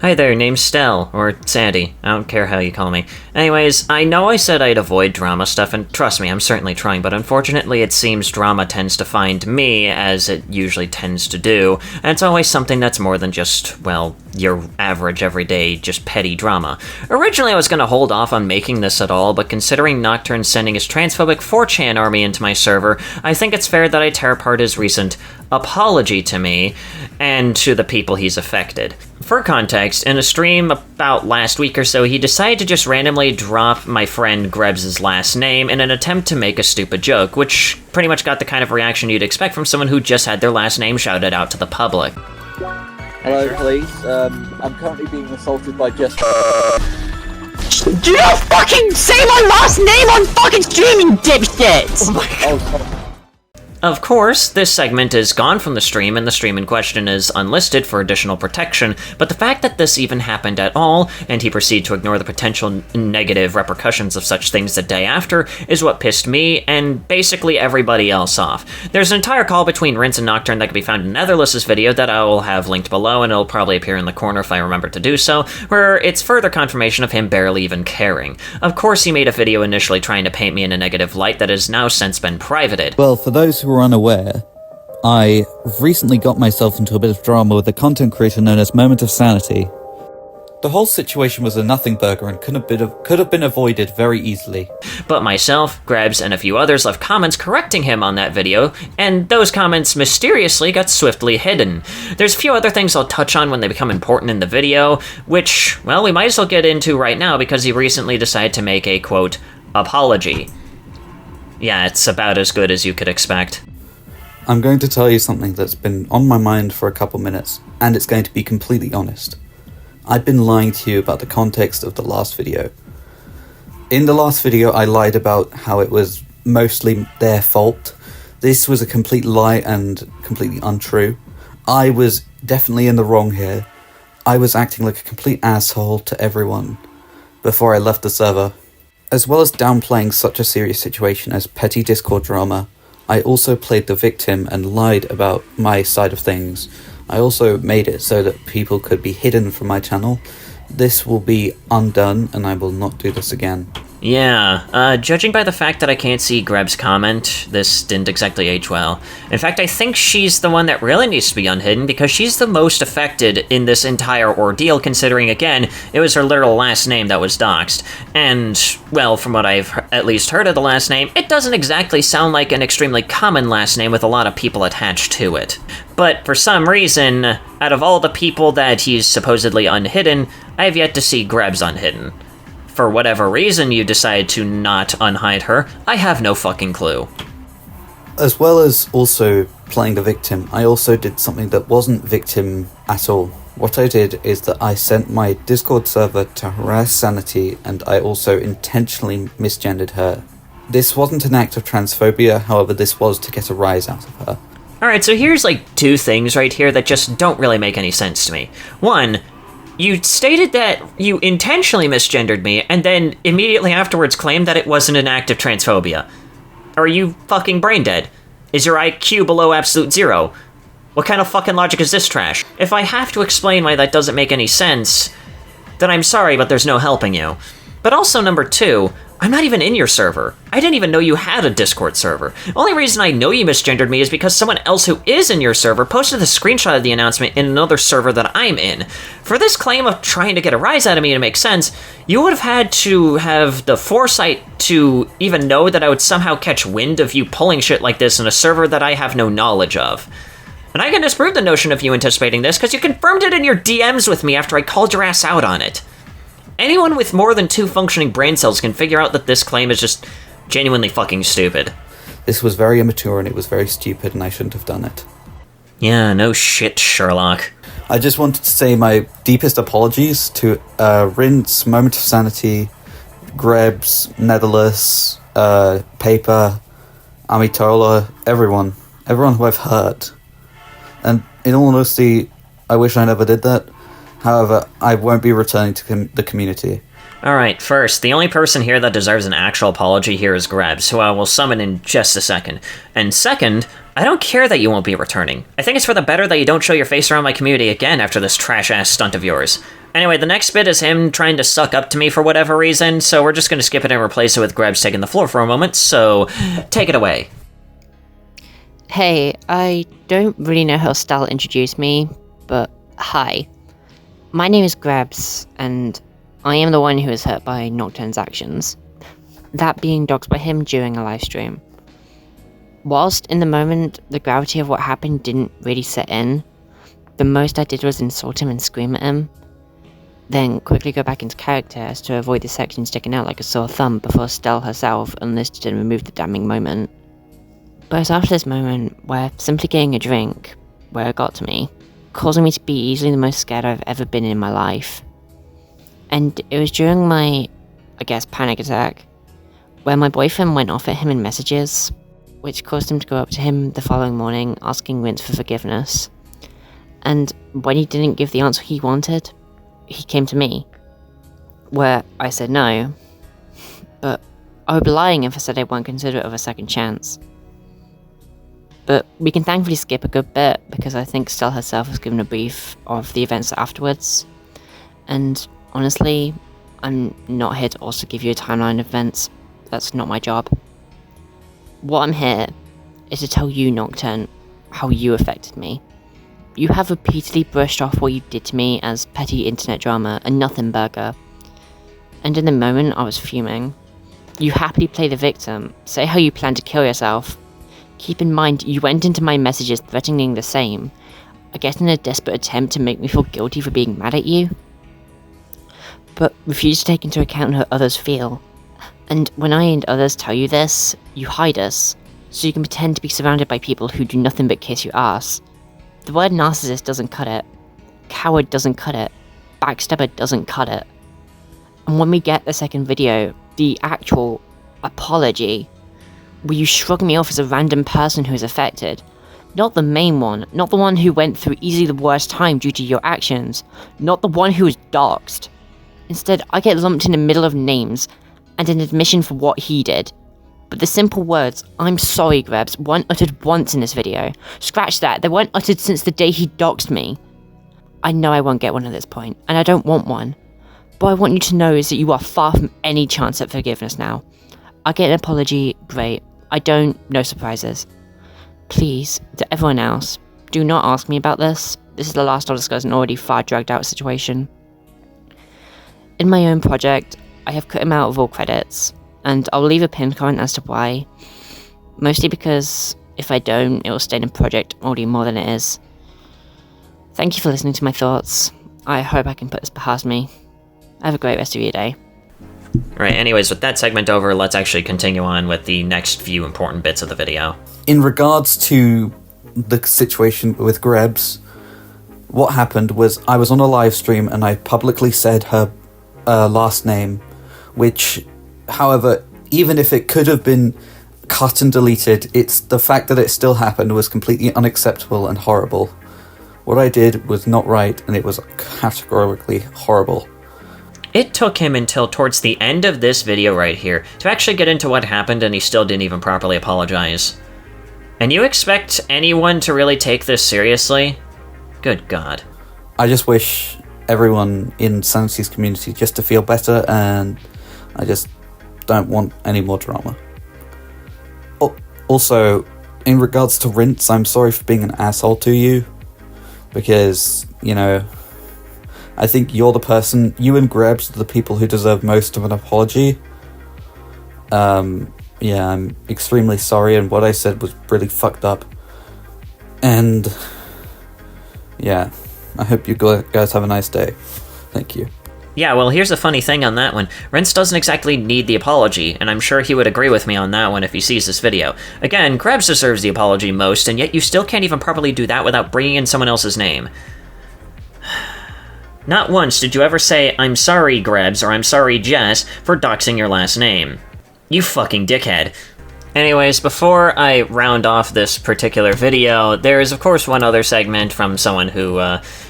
Hi there, name's Stell, or Sandy. I don't care how you call me. Anyways, I know I said I'd avoid drama stuff, and trust me, I'm certainly trying, but unfortunately it seems drama tends to find me, as it usually tends to do, and it's always something that's more than just, well, your average, everyday, just petty drama. Originally I was gonna hold off on making this at all, but considering Nocturne sending his transphobic 4chan army into my server, I think it's fair that I tear apart his recent apology to me, and to the people he's affected. For context, in a stream about last week or so, he decided to just randomly drop my friend Grebs' last name in an attempt to make a stupid joke, which pretty much got the kind of reaction you'd expect from someone who just had their last name shouted out to the public. Hello, police. I'm currently being assaulted by Jessica. Do not fucking say my last name on fucking stream, you dipshit! Oh my god. Oh, sorry. Of course, this segment is gone from the stream, and the stream in question is unlisted for additional protection, but the fact that this even happened at all, and he proceeded to ignore the potential negative repercussions of such things the day after, is what pissed me, and basically everybody else off. There's an entire call between Rinse and Nocturne that can be found in Netherless' video that I will have linked below, and it'll probably appear in the corner if I remember to do so, where it's further confirmation of him barely even caring. Of course, he made a video initially trying to paint me in a negative light that has now since been privated. Well, for those who are unaware, I recently got myself into a bit of drama with a content creator known as Moment of Sanity. The whole situation was a nothing burger and could have been avoided very easily. But myself, Grebs, and a few others left comments correcting him on that video, and those comments mysteriously got swiftly hidden. There's a few other things I'll touch on when they become important in the video, which, well, we might as well get into right now because he recently decided to make a, quote, apology. Yeah, it's about as good as you could expect. I'm going to tell you something that's been on my mind for a couple minutes, and it's going to be completely honest. I've been lying to you about the context of the last video. In the last video, I lied about how it was mostly their fault. This was a complete lie and completely untrue. I was definitely in the wrong here. I was acting like a complete asshole to everyone before I left the server. As well as downplaying such a serious situation as petty Discord drama, I also played the victim and lied about my side of things. I also made it so that people could be hidden from my channel. This will be undone, and I will not do this again. Yeah, judging by the fact that I can't see Grebs' comment, this didn't exactly age well. In fact, I think she's the one that really needs to be unhidden, because she's the most affected in this entire ordeal, considering, again, it was her literal last name that was doxed. And, well, from what I've at least heard of the last name, it doesn't exactly sound like an extremely common last name with a lot of people attached to it. But for some reason, out of all the people that he's supposedly unhidden, I have yet to see Grebs unhidden. For whatever reason you decide to not unhide her, I have no fucking clue. As well as also playing the victim, I also did something that wasn't victim at all. What I did is that I sent my Discord server to harass Sanity, and I also intentionally misgendered her. This wasn't an act of transphobia, however this was to get a rise out of her. Alright, so here's like two things right here that just don't really make any sense to me. One, you stated that you intentionally misgendered me, and then immediately afterwards claimed that it wasn't an act of transphobia. Are you fucking brain dead? Is your IQ below absolute zero? What kind of fucking logic is this trash? If I have to explain why that doesn't make any sense, then I'm sorry, but there's no helping you. But also, number two, I'm not even in your server. I didn't even know you had a Discord server. The only reason I know you misgendered me is because someone else who is in your server posted a screenshot of the announcement in another server that I'm in. For this claim of trying to get a rise out of me to make sense, you would have had to have the foresight to even know that I would somehow catch wind of you pulling shit like this in a server that I have no knowledge of. And I can disprove the notion of you anticipating this because you confirmed it in your DMs with me after I called your ass out on it. Anyone with more than 2 functioning brain cells can figure out that this claim is just genuinely fucking stupid. This was very immature and it was very stupid, and I shouldn't have done it. Yeah, no shit, Sherlock. I just wanted to say my deepest apologies to Rinse, Moment of Sanity, Grebs, Netherless, Paper, Amitola, everyone who I've hurt. And in all honesty, I wish I never did that. However, I won't be returning to the community. Alright, first, the only person here that deserves an actual apology here is Grebs, who I will summon in just a second. And second, I don't care that you won't be returning. I think it's for the better that you don't show your face around my community again after this trash-ass stunt of yours. Anyway, the next bit is him trying to suck up to me for whatever reason, so we're just going to skip it and replace it with Grebs taking the floor for a moment, so take it away. Hey, I don't really know how Postal introduced me, but hi. My name is Grebs, and I am the one who was hurt by Nocturne's actions. That being doxed by him during a live stream. Whilst in the moment, the gravity of what happened didn't really set in, the most I did was insult him and scream at him, then quickly go back into character as to avoid the section sticking out like a sore thumb before Stell herself unlisted and removed the damning moment. But it was after this moment where simply getting a drink, where it got to me, causing me to be easily the most scared I've ever been in my life. And it was during my, I guess, panic attack, where my boyfriend went off at him in messages, which caused him to go up to him the following morning asking Vince for forgiveness. And when he didn't give the answer he wanted, he came to me, where I said no, but I would be lying if I said I won't consider it of a second chance. But we can thankfully skip a good bit, because I think Stell herself was given a brief of the events afterwards, and honestly, I'm not here to also give you a timeline of events. That's not my job. What I'm here is to tell you, Nocturne, how you affected me. You have repeatedly brushed off what you did to me as petty internet drama and nothing burger. And in the moment, I was fuming. You happily play the victim, say how you plan to kill yourself. Keep in mind, you went into my messages threatening the same, I guess in a desperate attempt to make me feel guilty for being mad at you. But refuse to take into account how others feel. And when I and others tell you this, you hide us, so you can pretend to be surrounded by people who do nothing but kiss your ass. The word narcissist doesn't cut it. Coward doesn't cut it. Backstabber doesn't cut it. And when we get the second video, the actual apology, where you shrug me off as a random person who is affected, not the main one, not the one who went through easily the worst time due to your actions, not the one who was doxed. Instead, I get lumped in the middle of names and an admission for what he did. But the simple words, "I'm sorry, Grebs," weren't uttered once in this video. Scratch that, they weren't uttered since the day he doxed me. I know I won't get one at this point, and I don't want one. But I want you to know is that you are far from any chance at forgiveness now. I get an apology, great. I don't, no surprises. Please, to everyone else, do not ask me about this. This is the last I'll discuss an already far dragged out situation. In my own project, I have cut him out of all credits, and I'll leave a pinned comment as to why. Mostly because if I don't, it will stain the project already more than it is. Thank you for listening to my thoughts. I hope I can put this past me. Have a great rest of your day. Right, anyways, with that segment over, let's actually continue on with the next few important bits of the video. In regards to the situation with Grebs, what happened was I was on a live stream and I publicly said her last name, which, however, even if it could have been cut and deleted, it's the fact that it still happened was completely unacceptable and horrible. What I did was not right, and it was categorically horrible. It took him until towards the end of this video right here to actually get into what happened, and he still didn't even properly apologize. And you expect anyone to really take this seriously? Good God. I just wish everyone in Sanity's community just to feel better, and I just don't want any more drama. Also, in regards to Rinse, I'm sorry for being an asshole to you, because, you know, I think you're the person, you and Grebs are the people who deserve most of an apology. Yeah, I'm extremely sorry, and what I said was really fucked up. And, yeah, I hope you guys have a nice day. Thank you. Yeah, well, here's the funny thing on that one. Rince doesn't exactly need the apology, and I'm sure he would agree with me on that one if he sees this video. Again, Grebs deserves the apology most, and yet you still can't even properly do that without bringing in someone else's name. Not once did you ever say, "I'm sorry, Grebs," or "I'm sorry, Jess," for doxing your last name. You fucking dickhead. Anyways, before I round off this particular video, there is of course one other segment from someone who,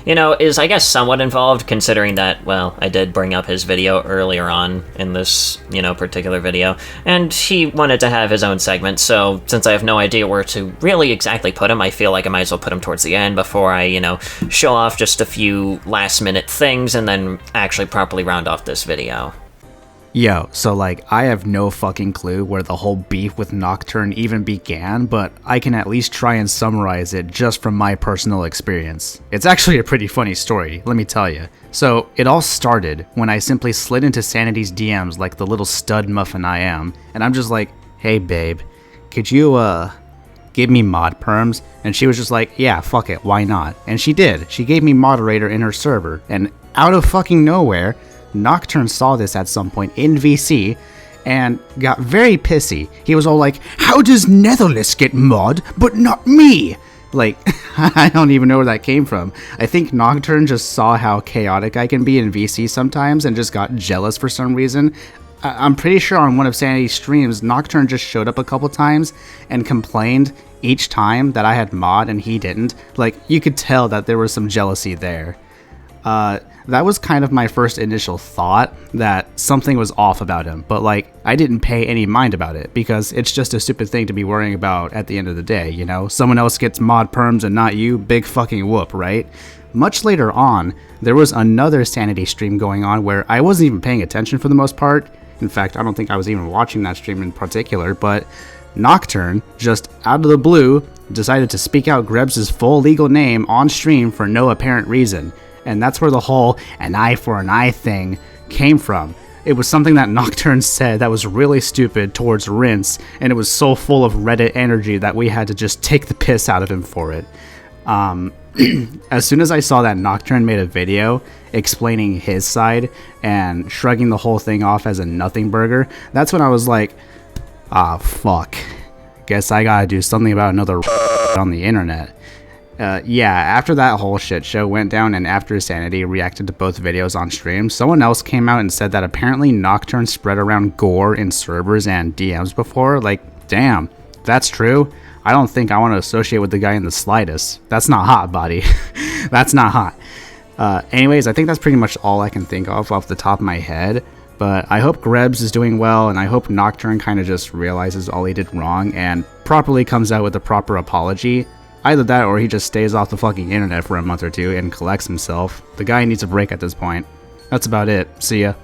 is I guess somewhat involved, considering that, well, I did bring up his video earlier on in this, particular video, and he wanted to have his own segment, so since I have no idea where to really exactly put him, I feel like I might as well put him towards the end before I, show off just a few last-minute things and then actually properly round off this video. Yo, so I have no fucking clue where the whole beef with Nocturne even began, but I can at least try and summarize it just from my personal experience. It's actually a pretty funny story, let me tell you. So, it all started when I simply slid into Sanity's DMs like the little stud muffin I am, and I'm just like, hey babe, could you, give me mod perms? And she was just like, yeah, fuck it, why not? And she did. She gave me moderator in her server, and out of fucking nowhere, Nocturne saw this at some point in VC and got very pissy. He was all like, how does Netherless get mod, but not me? I don't even know where that came from. I think Nocturne just saw how chaotic I can be in VC sometimes and just got jealous for some reason. I'm pretty sure on one of Sanity's streams, Nocturne just showed up a couple times and complained each time that I had mod and he didn't. You could tell that there was some jealousy there. That was kind of my first initial thought, that something was off about him, but I didn't pay any mind about it, because it's just a stupid thing to be worrying about at the end of the day, Someone else gets mod perms and not you, big fucking whoop, right? Much later on, there was another Sanity stream going on where I wasn't even paying attention for the most part. In fact, I don't think I was even watching that stream in particular, but Nocturne, just out of the blue, decided to speak out Grebs' full legal name on stream for no apparent reason. And that's where the whole an eye for an eye thing came from. It was something that Nocturne said that was really stupid towards Rinse, and it was so full of Reddit energy that we had to just take the piss out of him for it. As soon as I saw that Nocturne made a video explaining his side and shrugging the whole thing off as a nothing burger, that's when I was like, fuck. Guess I gotta do something about another on the internet. After that whole shit show went down and after Sanity reacted to both videos on stream, someone else came out and said that apparently Nocturne spread around gore in servers and DMs before. Damn, that's true. I don't think I want to associate with the guy in the slightest. That's not hot, buddy. That's not hot. Anyways, I think that's pretty much all I can think of off the top of my head. But I hope Grebs is doing well, and I hope Nocturne kind of just realizes all he did wrong and properly comes out with a proper apology. Either that or he just stays off the fucking internet for a month or two and collects himself. The guy needs a break at this point. That's about it. See ya.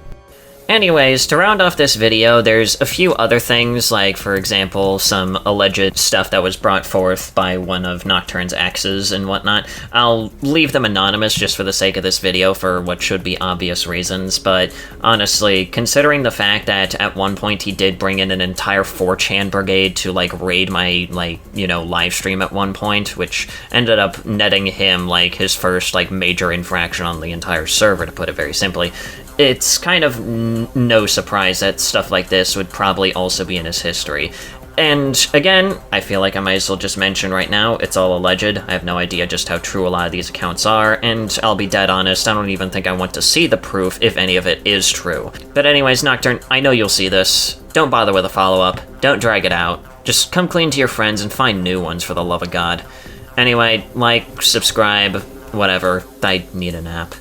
Anyways, to round off this video, there's a few other things, like, for example, some alleged stuff that was brought forth by one of Nocturne's exes and whatnot. I'll leave them anonymous just for the sake of this video for what should be obvious reasons, but honestly, considering the fact that at one point he did bring in an entire 4chan brigade to, raid my, live stream at one point, which ended up netting him, his first, major infraction on the entire server, to put it very simply, it's kind of no surprise that stuff like this would probably also be in his history. And again, I feel like I might as well just mention right now, it's all alleged. I have no idea just how true a lot of these accounts are, and I'll be dead honest, I don't even think I want to see the proof if any of it is true. But anyways, Nocturne, I know you'll see this. Don't bother with a follow-up. Don't drag it out. Just come clean to your friends and find new ones, for the love of God. Anyway, subscribe, whatever. I need a nap.